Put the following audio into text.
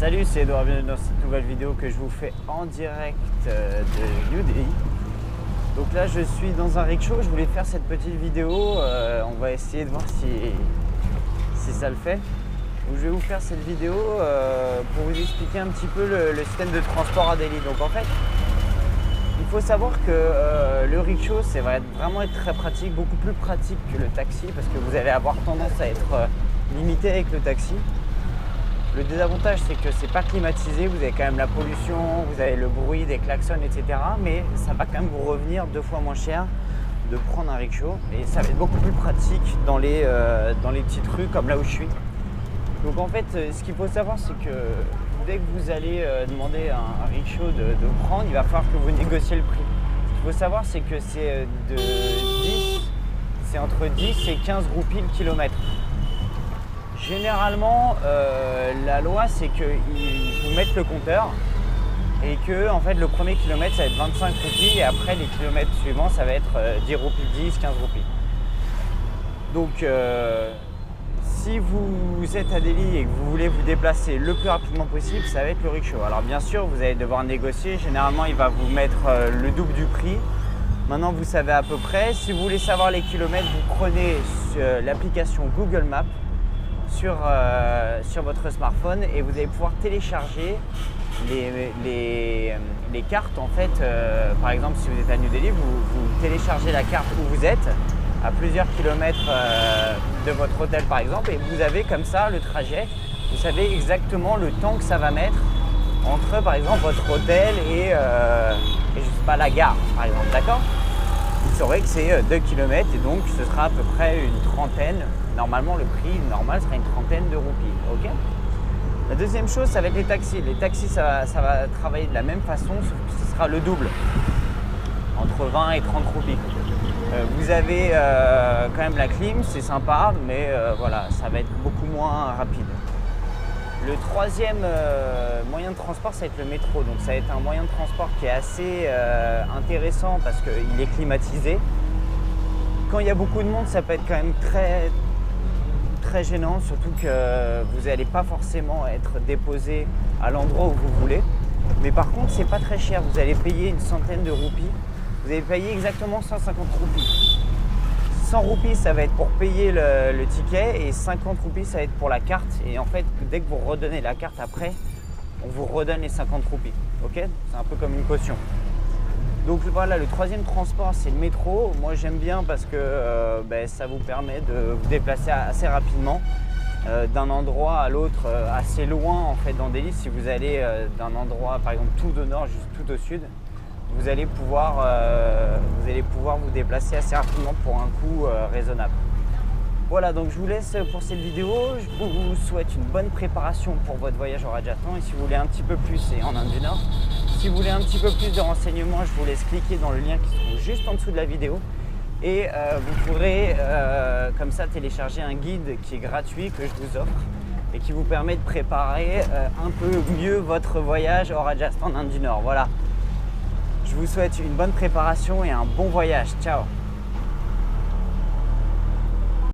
Salut, c'est Edouard, bienvenue dans cette nouvelle vidéo que je vous fais en direct de New Delhi. Donc là je suis dans un rickshaw, je voulais faire cette petite vidéo, on va essayer de voir si ça le fait. Donc je vais vous faire cette vidéo pour vous expliquer un petit peu le système de transport à Delhi. Donc en fait, il faut savoir que le rickshaw c'est vraiment être très pratique, beaucoup plus pratique que le taxi parce que vous allez avoir tendance à être limité avec le taxi. Le désavantage, c'est que c'est pas climatisé, vous avez quand même la pollution, vous avez le bruit des klaxons, etc. Mais ça va quand même vous revenir 2 fois moins cher de prendre un rickshaw. Et ça va être beaucoup plus pratique dans les petites rues comme là où je suis. Donc en fait, ce qu'il faut savoir, c'est que dès que vous allez demander un rickshaw de prendre, il va falloir que vous négociez le prix. Ce qu'il faut savoir, c'est que c'est entre 10 et 15 roupies le kilomètre. Généralement, la loi, c'est qu'ils vous mettent le compteur et que en fait, le premier kilomètre, ça va être 25 roupies et après, les kilomètres suivants, ça va être 10 roupies, 10, 15 roupies. Donc, si vous êtes à Delhi et que vous voulez vous déplacer le plus rapidement possible, ça va être le rickshaw. Alors bien sûr, vous allez devoir négocier. Généralement, il va vous mettre le double du prix. Maintenant, vous savez à peu près. Si vous voulez savoir les kilomètres, vous prenez l'application Google Maps sur votre smartphone et vous allez pouvoir télécharger les cartes. En fait, par exemple, si vous êtes à New Delhi, vous téléchargez la carte où vous êtes à plusieurs kilomètres de votre hôtel par exemple et vous avez comme ça le trajet. Vous savez exactement le temps que ça va mettre entre par exemple votre hôtel et je sais pas, la gare par exemple, d'accord? Vous saurez que c'est 2 km et donc ce sera à peu près une trentaine. Normalement, le prix normal sera une trentaine de roupies. Ok. La deuxième chose, ça va être les taxis. Les taxis, ça va travailler de la même façon, sauf que ce sera le double, entre 20 et 30 roupies. Vous avez quand même la clim, c'est sympa, mais voilà, ça va être beaucoup moins rapide. Le troisième moyen de transport, ça va être le métro. Donc ça va être un moyen de transport qui est assez intéressant parce qu'il est climatisé. Quand il y a beaucoup de monde, ça peut être quand même très gênant, surtout que vous n'allez pas forcément être déposé à l'endroit où vous voulez. Mais par contre, c'est pas très cher. Vous allez payer une centaine de roupies. Vous allez payer exactement 150 roupies. 100 roupies, ça va être pour payer le ticket et 50 roupies, ça va être pour la carte. Et en fait, dès que vous redonnez la carte après, on vous redonne les 50 roupies. Ok? C'est un peu comme une caution. Donc voilà, le troisième transport, c'est le métro. Moi, j'aime bien parce que ça vous permet de vous déplacer assez rapidement d'un endroit à l'autre, assez loin en fait dans Delhi. Si vous allez d'un endroit, par exemple, tout au nord, juste tout au sud, vous allez pouvoir vous déplacer assez rapidement pour un coût raisonnable. Voilà, donc je vous laisse pour cette vidéo. Je vous souhaite une bonne préparation pour votre voyage au Rajasthan. Et si vous voulez un petit peu plus, c'est en Inde du Nord. Si vous voulez un petit peu plus de renseignements, je vous laisse cliquer dans le lien qui se trouve juste en dessous de la vidéo. Et vous pourrez comme ça télécharger un guide qui est gratuit que je vous offre et qui vous permet de préparer un peu mieux votre voyage au Rajasthan en Inde du Nord. Voilà. Je vous souhaite une bonne préparation et un bon voyage. Ciao!